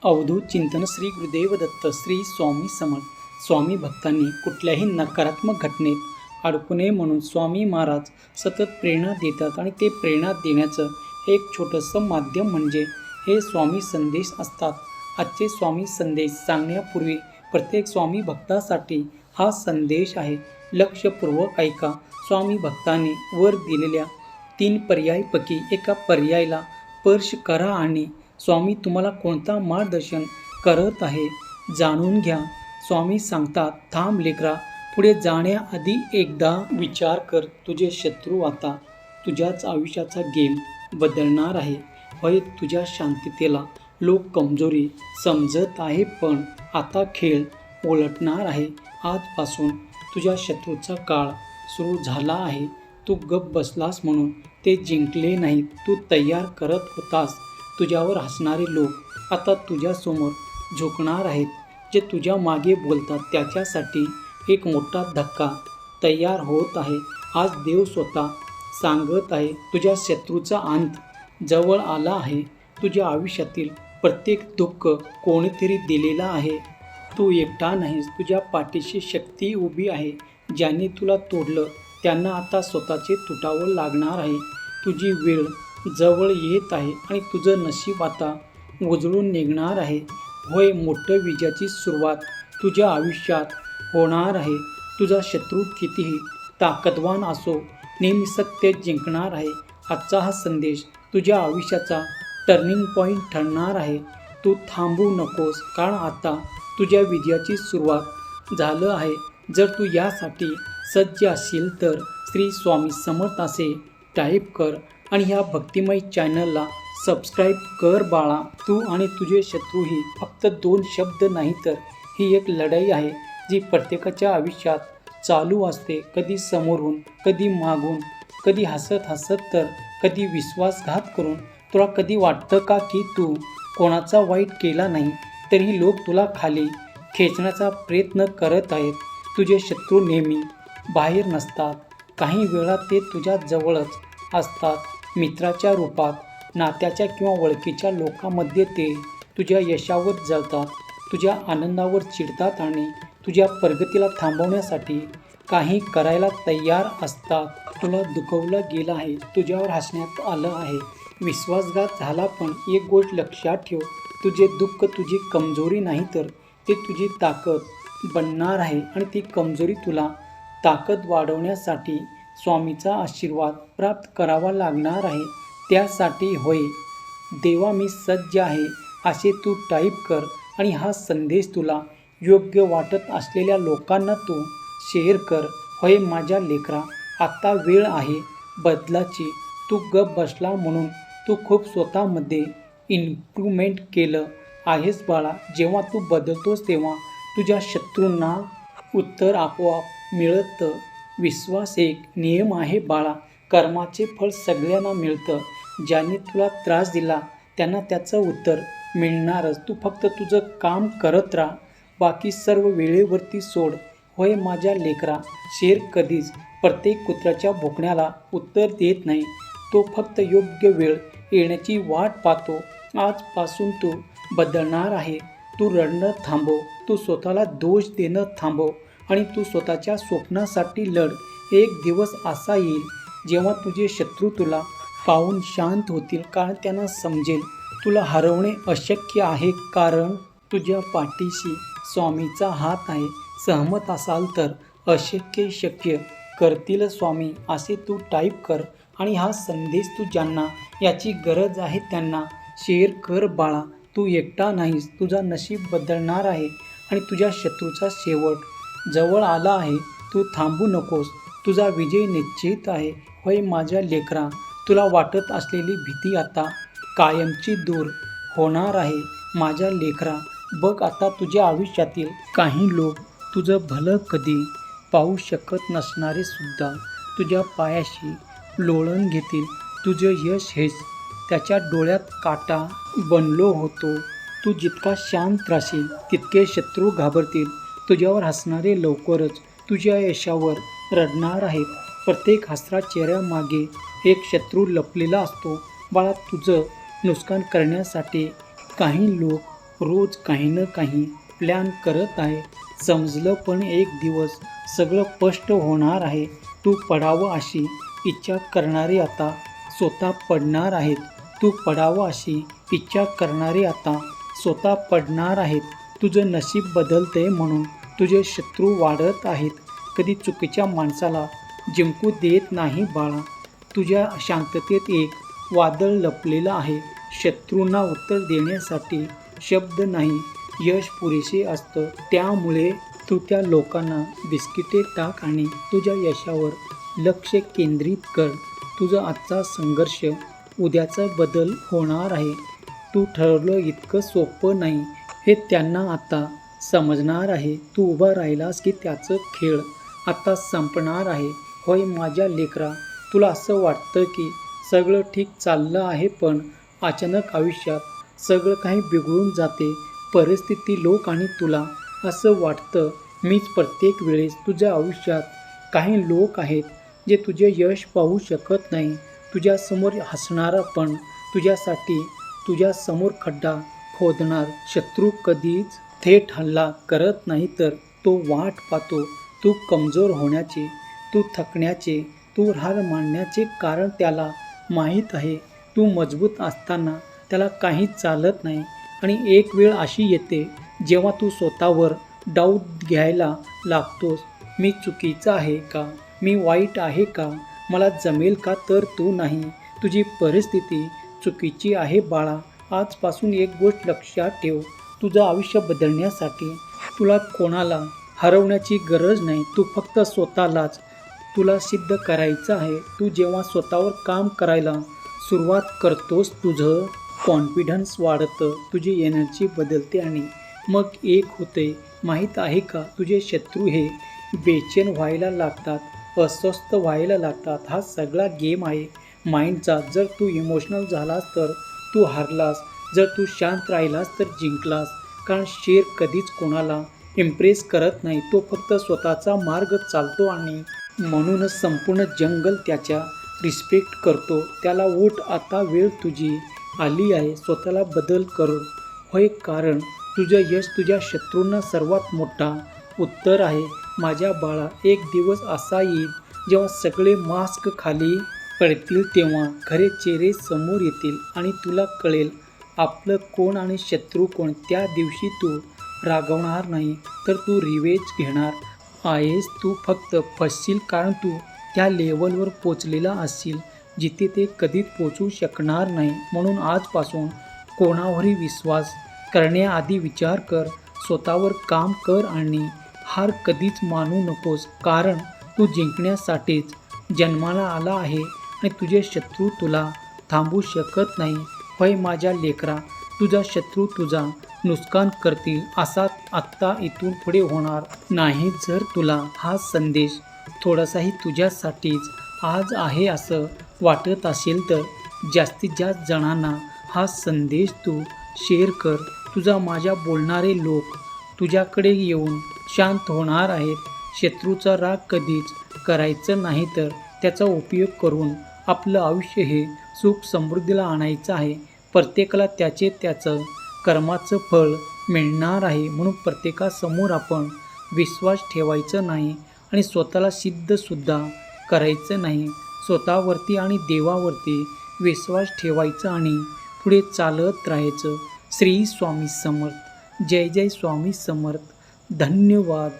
अवधूत चिंतन श्री गुरुदेव दत्त श्री स्वामी समर्थ. स्वामी भक्तांनी कुठल्याही नकारात्मक घटनेत अडकू नये म्हणून स्वामी महाराज सतत प्रेरणा देतात आणि ते प्रेरणा देण्याचं एक छोटंसं माध्यम म्हणजे हे स्वामी संदेश असतात. आजचे स्वामी संदेश सांगण्यापूर्वी प्रत्येक स्वामी भक्तासाठी हा संदेश आहे. लक्षपूर्वक ऐका. स्वामी भक्तांनी वर दिलेल्या 3 पर्यायापैकी एका पर्यायाला स्पर्श करा आणि स्वामी तुम्हाला कोणता मार्गदर्शन करत आहे जाणून घ्या. स्वामी सांगतात, थांब लेकरा, पुढे जाण्याआधी एकदा विचार कर. तुझे शत्रू आता तुझ्याच आयुष्याचा गेम बदलणार आहे. होय, तुझ्या शांततेला लोक कमजोरी समजत आहे, पण आता खेळ उलटणार आहे. आजपासून तुझ्या शत्रूचा काळ सुरू झाला आहे. तू गप्प बसलास म्हणून ते जिंकले नाहीत. तू तयार करत होतास. तुझ्यावर हसणारे लोक आता तुझ्यासमोर झुकणार आहेत. जे तुझ्या मागे बोलतात त्याच्यासाठी एक मोठा धक्का तयार होत आहे. आज देव स्वतः सांगत आहे, तुझ्या शत्रूचा अंत जवळ आला आहे. तुझ्या आयुष्यातील प्रत्येक दुःख कोणीतरी दिलेला आहे. तू एकटा नाहीस. तुझ्या पाठीशी शक्ती उभी आहे. ज्यांनी तुला तोडलं त्यांना आता स्वतःचे तुटावं लागणार आहे. तुझी वेळ जवळ येत आहे आणि तुझं नशीब आता उजळून निघणार आहे. होय, मोठं विजयाची सुरुवात तुझ्या आयुष्यात होणार आहे. तुझा शत्रू कितीही ताकदवान असो, नेहमी सत्य जिंकणार आहे. आजचा हा संदेश तुझ्या आयुष्याचा टर्निंग पॉईंट ठरणार आहे. तू थांबू नकोस, कारण आता तुझ्या विजयाची सुरुवात झालं आहे. जर तू यासाठी सज्ज असेल तर श्री स्वामी समर्थ असे टाईप कर आणि ह्या भक्तिमय चॅनलला सबस्क्राईब कर बाळा. तू आणि तुझे शत्रू ही फक्त 2 शब्द नाही, तर ही एक लढाई आहे जी प्रत्येकाच्या आयुष्यात चालू असते. कधी समोरून, कधी मागून, कधी हसत हसत, तर कधी विश्वासघात करून. तुला कधी वाटतं का की तू कोणाचा वाईट केला नाही तरीही लोक तुला खाली खेचण्याचा प्रयत्न करत आहेत? तुझे शत्रू नेहमी बाहेर नसतात. काही वेळा ते तुझ्या जवळच असतात. मित्राच्या रूपात, नात्याच्या किंवा ओळखीच्या लोकांमध्ये ते तुझ्या यशावर जळतात, तुझ्या आनंदावर चिडतात आणि तुझ्या प्रगतीला थांबवण्यासाठी काही करायला तयार असतात. तुला दुखवलं गेलं आहे, तुझ्यावर हसण्यात आलं आहे, विश्वासघात झाला, पण एक गोष्ट लक्षात ठेव, तुझे दुःख तुझी कमजोरी नाही, तर ते तुझी ताकद बनणार आहे. आणि ती कमजोरी तुला ताकद वाढवण्यासाठी स्वामीचा आशीर्वाद प्राप्त करावा लागणार आहे. त्यासाठी होय, देवा मी सज्ज आहे असे तू टाईप कर आणि हा संदेश तुला योग्य वाटत असलेल्या लोकांना तू शेअर कर. होय माझ्या लेकरा, आता वेळ आहे बदलाची. तू गप्प बसला म्हणून तू खूप स्वतःमध्ये इम्प्रूव्हमेंट केलं आहेस बाळा. जेव्हा तू बदलतोस तेव्हा तुझ्या शत्रूंना उत्तर आपोआप मिळतं. विश्वास एक नियम आहे बाळा. कर्माचे फळ सगळ्यांना मिळतं. ज्यांनी तुला त्रास दिला त्यांना त्याचं उत्तर मिळणारच. तू फक्त तुझं काम करत राहा, बाकी सर्व वेळेवरती सोड. होय माझ्या लेकरा, शेर कधीच प्रत्येक कुत्र्याच्या भुंकण्याला उत्तर देत नाही. तो फक्त योग्य वेळ येण्याची वाट पाहतो. आजपासून तू बदलणार आहे. तू रडणं थांबव, तू स्वतःला दोष देणं थांबव आणि तू स्वतःच्या स्वप्नासाठी लढ. एक दिवस असा येईल जेव्हा तुझे शत्रू तुला पाहून शांत होतील, कारण त्यांना समजेल तुला हरवणे अशक्य आहे, कारण तुझ्या पाठीशी स्वामीचा हात आहे. सहमत असाल तर अशक्य शक्य करतील स्वामी असे तू टाईप कर आणि हा संदेश तू ज्यांना याची गरज आहे त्यांना शेअर कर बाळा. तू एकटा नाहीस. तुझा नशीब बदलणार आहे आणि तुझ्या शत्रूचा शेवट जवळ आला आहे. तू थांबू नकोस. तुझा विजय निश्चित आहे. होय माझ्या लेकरा, तुला वाटत असलेली भीती आता कायमची दूर होणार आहे. माझ्या लेकरा, बघ आता तुझ्या आयुष्यातील काही लोक तुझं भलं कधी पाहू शकत नसणारे सुद्धा तुझ्या पायाशी लोळण घेतील. तुझं यश हेच त्याच्या डोळ्यात काटा बनलो होतो. तू जितका शांत राहशील तितके शत्रू घाबरतील. तुझ्यावर हसणारे लवकरच तुझ्या यशावर रडणार आहेत. प्रत्येक हसरा चेहऱ्यामागे एक शत्रू लपलेला असतो बाळा. तुझं नुकसान करण्यासाठी काही लोक रोज काही ना काही प्लॅन करत आहे. समजलं पण एक दिवस सगळं स्पष्ट होणार आहे. तू पडावं अशी इच्छा करणारे आता स्वतः पडणार आहेत. तू पडावं अशी इच्छा करणारे आता स्वतः पडणार आहेत. तुझं नशीब बदलतंय म्हणून तुझे शत्रू वाढत आहेत. कधी चुकीच्या माणसाला जिंकू देत नाही बाळा. तुझ्या शांततेत एक वादळ लपलेलं आहे. शत्रूंना उत्तर देण्यासाठी शब्द नाही, यश पुरेसे असतं. त्यामुळे तू त्या लोकांना बिस्किटे टाक आणि तुझ्या यशावर लक्ष केंद्रित कर. तुझा आजचा संघर्ष उद्याचा बदल होणार आहे. तू ठरवलं इतकं सोपं नाही हे त्यांना आता समजणार आहे. तू उभा राहिलास की त्याचं खेळ आता संपणार आहे. होय माझ्या लेकरा, तुला असं वाटतं की सगळं ठीक चाललं आहे, पण अचानक आयुष्यात सगळं काही बिघडून जाते. परिस्थिती, लोक आणि तुला असं वाटतं मीच. प्रत्येक वेळेस तुझ्या आयुष्यात काही लोक आहेत जे तुझे यश पाहू शकत नाही. तुझ्यासमोर हसणारा पण तुझ्यासाठी तुझ्यासमोर खड्डा खोदणार. शत्रू कधीच थेट हल्ला करत नाही, तर तो वाट पाहतो. तू कमजोर होण्याचे, तू थकण्याचे, तू हार मानण्याचे कारण त्याला माहीत आहे. तू मजबूत असताना त्याला काहीच चालत नाही. आणि एक वेळ अशी येते जेव्हा तू स्वतःवर डाऊट घ्यायला लागतोस. मी चुकीचा आहे का? मी वाईट आहे का? मला जमेल का? तर तू नाही. तुझी परिस्थिती चुकीची आहे बाळा. आजपासून एक गोष्ट लक्षात ठेव. तुझं आयुष्य बदलण्यासाठी तुला कोणाला हरवण्याची गरज नाही. तू फक्त स्वतःलाच तुला सिद्ध करायचं आहे. तू जेव्हा स्वतःवर काम करायला सुरुवात करतोस, तुझं कॉन्फिडन्स वाढतं, तुझी एनर्जी बदलते आणि मग एक होते माहीत आहे का? तुझे शत्रू हे बेचैन व्हायला लागतात, अस्वस्थ व्हायला लागतात. हा सगळा गेम आहे माइंडचा. जर तू इमोशनल झालास तर तू हारलास. जर तू शांत राहिलास तर जिंकलास. कारण शेर कधीच कोणाला इम्प्रेस करत नाही. तो फक्त स्वतःचा मार्ग चालतो आणि म्हणूनच संपूर्ण जंगल त्याच्या रिस्पेक्ट करतो. त्याला उठ, आता वेळ तुझी आली आहे. स्वतःला बदल कर. होय, कारण तुझं यश तुझ्या शत्रूंना सर्वात मोठा उत्तर आहे. माझ्या बाळा, एक दिवस असा येईल जेव्हा सगळे मास्क खाली पडतील, तेव्हा खरे चेहरे समोर येतील आणि तुला कळेल आपलं कोण आणि शत्रू कोण. त्या दिवशी तू रागवणार नाही, तर तू रिवेंज घेणार आहेस. तू फक्त फसशील कारण तू त्या लेवलवर पोचलेला असशील जिथे ते कधीच पोचू शकणार नाही. म्हणून आजपासून कोणावरही विश्वास करण्याआधी विचार कर. स्वतःवर काम कर आणि हार कधीच मानू नकोस. कारण तू जिंकण्यासाठीच जन्माला आला आहे आणि तुझे शत्रू तुला थांबवू शकत नाही. होय माझ्या लेकरा, तुझा शत्रू तुझा नुकसान करतील असा आत्ता इथून पुढे होणार नाही. जर तुला हा संदेश थोडासाही तुझ्यासाठीच आज आहे असं वाटत असेल तर जास्तीत जास्त जणांना हा संदेश तू शेअर कर. तुझा माझ्या बोलणारे लोक तुझ्याकडे येऊन शांत होणार आहेत. शत्रूचा राग कधीच करायचं नाही, तर त्याचा उपयोग करून आपलं आयुष्य हे सुख समृद्धीला आणायचं आहे. प्रत्येकाला त्याचं कर्माचं फळ मिळणार आहे. म्हणून प्रत्येकासमोर आपण विश्वास ठेवायचा नाही आणि स्वतःला सिद्धसुद्धा करायचं नाही. स्वतःवरती आणि देवावरती विश्वास ठेवायचा आणि पुढे चालत राहायचं. श्री स्वामी समर्थ. जय जय स्वामी समर्थ. धन्यवाद.